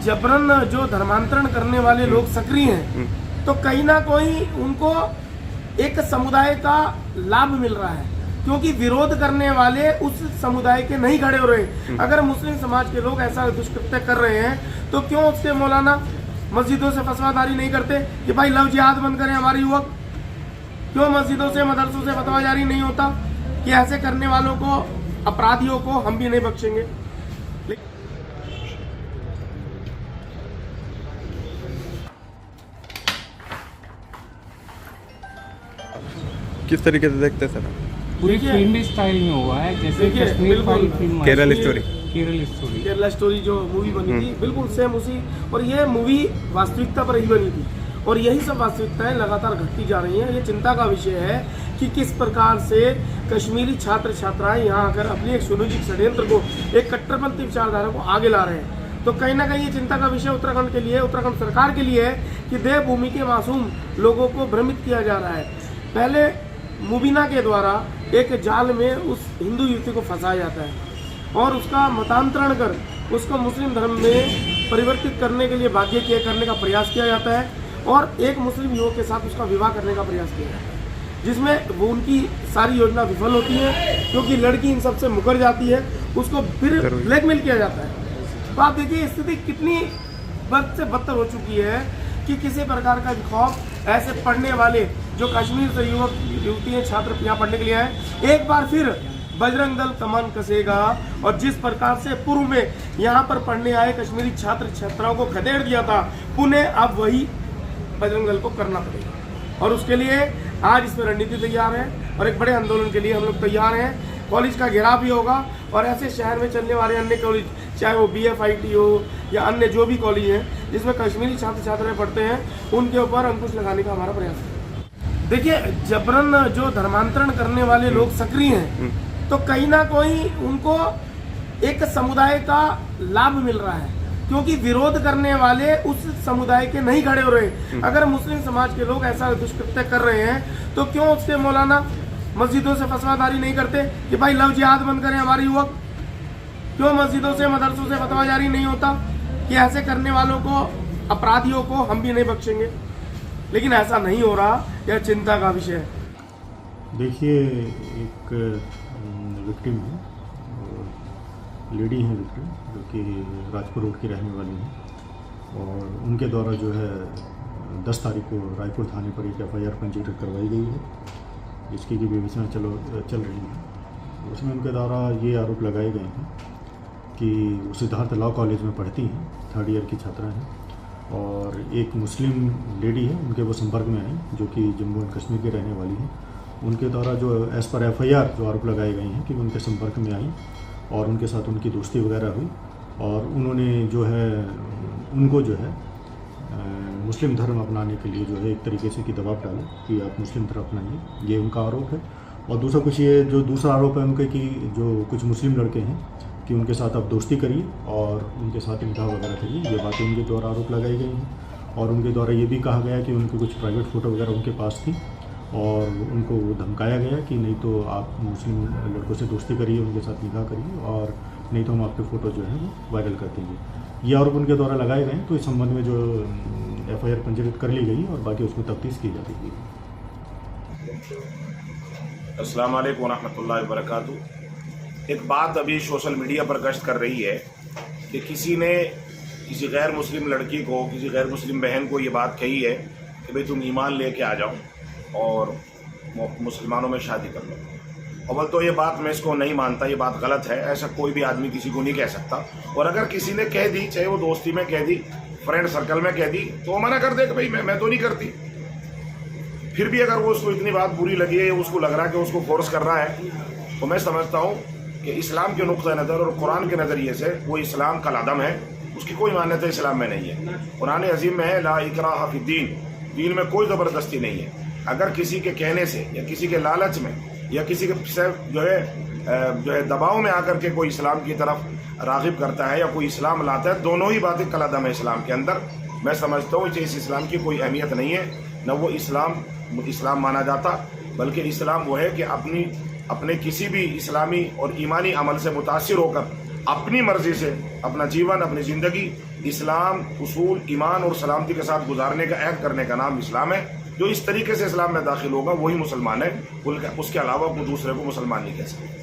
जबरन जो धर्मांतरण करने वाले लोग सक्रिय हैं, तो कहीं ना कहीं उनको एक समुदाय का लाभ मिल रहा है, क्योंकि विरोध करने वाले उस समुदाय के नहीं खड़े हो रहे। अगर मुस्लिम समाज के लोग ऐसा दुष्कृत्य कर रहे हैं तो क्यों उसके मौलाना मस्जिदों से फतवाजारी नहीं करते कि भाई लव जिहाद बंद करें हमारे युवक? क्यों मस्जिदों से मदरसों से फतवा जारी नहीं होता कि ऐसे करने वालों को, अपराधियों को हम भी नहीं बख्शेंगे? किस तरीके से देखते हैं सर? पूरी फिल्मी स्टाइल में हुआ है, जैसे Kashmir file film, Kerala story, Kerala story जो मूवी बनी थी, बिल्कुल सेम उसी। और ये मूवी वास्तविकता पर ही बनी थी, और यही सब वास्तविकताएं लगातार घटती जा रही हैं। ये चिंता का विषय है कि किस प्रकार से कश्मीरी छात्र छात्राएं यहाँ आकर अपनी एक सुनियोजित षड्यंत्र को, एक कट्टरपंथी विचारधारा को आगे ला रहे हैं। तो कहीं ना कहीं ये चिंता का विषय उत्तराखंड के लिए, उत्तराखंड सरकार के लिए है कि देवभूमि के मासूम लोगों को भ्रमित किया जा रहा है। पहले मुबीना के द्वारा एक जाल में उस हिंदू युवती को फंसाया जाता है और उसका मतांतरण कर उसको मुस्लिम धर्म में परिवर्तित करने के लिए बाध्य करने का प्रयास किया जाता है, और एक मुस्लिम युवक के साथ उसका विवाह करने का प्रयास किया जाता है, जिसमें वो उनकी सारी योजना विफल होती है, क्योंकि लड़की इन सबसे मुकर जाती है, उसको फिर ब्लैकमेल किया जाता है। तो आप देखिए स्थिति कितनी बद से बदतर हो चुकी है कि किसी प्रकार का खौफ ऐसे पढ़ने वाले जो कश्मीर से युवक युवतियाँ छात्र यहाँ पढ़ने के लिए आए, एक बार फिर बजरंग दल कमान कसेगा। और जिस प्रकार से पूर्व में यहाँ पर पढ़ने आए कश्मीरी छात्र छात्राओं को खदेड़ दिया था, पुनः अब वही बजरंग दल को करना पड़ेगा। और उसके लिए आज इसमें रणनीति तैयार है और एक बड़े आंदोलन के लिए हम लोग तैयार हैं। कॉलेज का घेराव भी होगा, और ऐसे शहर में चलने वाले अन्य कॉलेज, चाहे वो BFIT हो या अन्य जो भी कॉलेज हैं जिसमें कश्मीरी छात्र छात्राएं पढ़ते हैं, उनके ऊपर अंकुश लगाने का हमारा प्रयास है। देखिए, जबरन जो धर्मांतरण करने वाले लोग सक्रिय हैं, तो कहीं ना कहीं उनको एक समुदाय का लाभ मिल रहा है, क्योंकि विरोध करने वाले उस समुदाय के नहीं खड़े हो रहे। अगर मुस्लिम समाज के लोग ऐसा दुष्कृत्य कर रहे हैं तो क्यों उसके मौलाना मस्जिदों से फतवाजारी नहीं करते कि भाई लव जिहाद बंद करें हमारे युवक? क्यों मस्जिदों से मदरसों से फतवा जारी नहीं होता कि ऐसे करने वालों को, अपराधियों को हम भी नहीं बख्शेंगे? लेकिन ऐसा नहीं हो रहा, यह चिंता का विषय है। देखिए, एक विक्टिम है, लेडी है विक्टिम, जो कि राजपुर रोड की रहने वाली है, और उनके द्वारा जो है 10 तारीख को रायपुर थाने पर एक FIR पंजीकृत करवाई गई है, जिसकी की विवेचना चल रही है। उसमें उनके द्वारा ये आरोप लगाए गए हैं कि वो सिद्धार्थ लॉ कॉलेज में पढ़ती हैं, 3rd ईयर की छात्रा हैं, और एक मुस्लिम लेडी है उनके वो संपर्क में आई, जो कि जम्मू एंड कश्मीर की रहने वाली है। उनके द्वारा जो एज़ पर FIR जो आरोप लगाए गए हैं कि उनके संपर्क में आई और उनके साथ उनकी दोस्ती वगैरह हुई, और उन्होंने जो है उनको जो है मुस्लिम धर्म अपनाने के लिए जो है एक तरीके से कि दबाव डाला कि आप मुस्लिम धर्म अपनाइए, ये उनका आरोप है। और दूसरा कुछ ये जो दूसरा आरोप है उनके कि जो कुछ मुस्लिम लड़के हैं कि उनके साथ आप दोस्ती करिए और उनके साथ निकाह वगैरह करिए, ये बातें उनके द्वारा आरोप लगाई गई हैं। और उनके द्वारा ये भी कहा गया कि उनकी कुछ प्राइवेट फ़ोटो वगैरह उनके पास थी, और उनको धमकाया गया कि नहीं तो आप मुस्लिम लड़कों से दोस्ती करिए, उनके साथ निकाह करिए, और नहीं तो हम आपके फ़ोटो जो है वो वायरल कर देंगे। ये आरोप उनके द्वारा लगाए गए हैं। तो इस संबंध में जो FIR पंजीकृत कर ली गई और बाकी उसमें तफ्तीश की जा रही है। अस्सलाम वालेकुम रहमतुल्लाहि व बरकातुहू। एक बात अभी सोशल मीडिया पर गश्त कर रही है कि किसी ने किसी गैर मुस्लिम लड़की को, किसी गैर मुस्लिम बहन को ये बात कही है कि भाई तुम ईमान लेके आ जाओ और मुसलमानों में शादी कर लो। अव्वल तो ये बात मैं इसको नहीं मानता, ये बात गलत है। ऐसा कोई भी आदमी किसी को नहीं कह सकता, और अगर किसी ने कह दी, चाहे वो दोस्ती में कह दी, फ्रेंड सर्कल में कह दी, तो वो मना कर दे कि भाई मैं तो नहीं करती। फिर भी अगर वो उसको इतनी बात बुरी लगी है, उसको लग रहा है कि उसको फोर्स कर रहा है, तो मैं समझता हूँ कि इस्लाम के नुक्ता नज़र और कुरान के नज़रिए से वो इस्लाम का लादम है, उसकी कोई मान्यता इस्लाम में नहीं है। कुरान अज़ीम में है ला इकराह फिद्दीन, दीन में कोई ज़बरदस्ती नहीं है। अगर किसी के कहने से या किसी के लालच में या किसी के जो है दबाव में आकर के कोई इस्लाम की तरफ राग़िब करता है या कोई इस्लाम लाता है, दोनों ही बातें कलादम है इस्लाम के अंदर। मैं समझता हूँ कि इस इस्लाम की कोई अहमियत नहीं है, न वो इस्लाम माना जाता, बल्कि इस्लाम वो है कि अपने किसी भी इस्लामी और ईमानी अमल से मुतासिर होकर अपनी मर्जी से अपना जीवन, अपनी ज़िंदगी इस्लाम, उसूल, ईमान और सलामती के साथ गुजारने का अहद करने का नाम इस्लाम है। जो इस तरीके से इस्लाम में दाखिल होगा वही मुसलमान है, उसके अलावा कोई दूसरे को मुसलमान नहीं कह सकते।